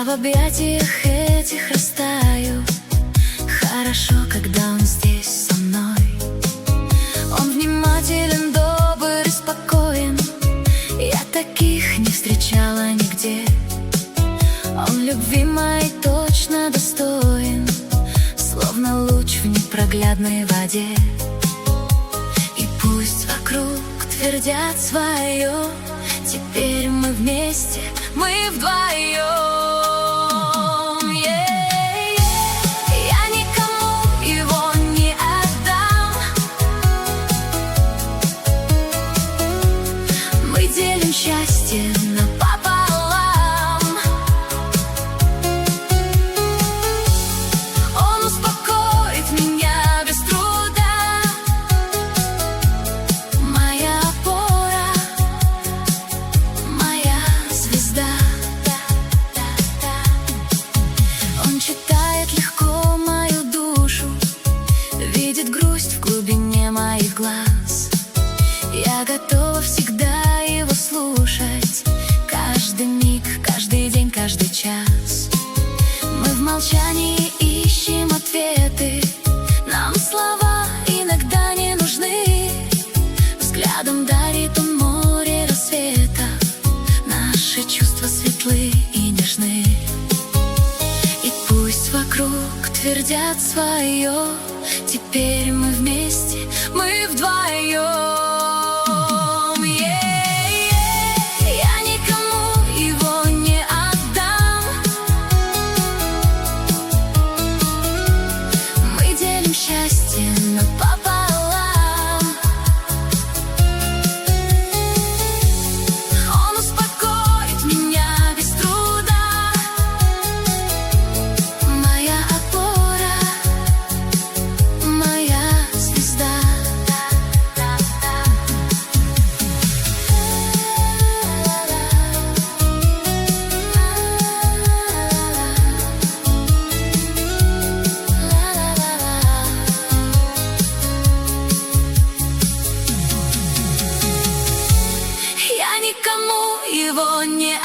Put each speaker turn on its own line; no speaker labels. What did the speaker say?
В объятиях этих растаю. Хорошо, когда он здесь со мной. Он внимателен, добр и спокоен. Я таких не встречала нигде. Он любви моей точно достоин, словно луч в непроглядной воде. И пусть вокруг твердят свое, теперь мы вместе, мы вдвоем. Счастье напополам. Он успокоит меня без труда. Моя опора, моя звезда. Он читает легко мою душу, видит грусть в глубине моих глаз. Я готова всегда его слушать, каждый миг, каждый день, каждый час. Мы в молчании ищем ответы, нам слова иногда не нужны. Взглядом дарит он море рассвета, наши чувства светлы и нежны. И пусть вокруг твердят свое, теперь мы вместе, мы вдвоем. Счастье напополам. Он успокоит меня без труда. Моя опора, моя звезда. Никому его не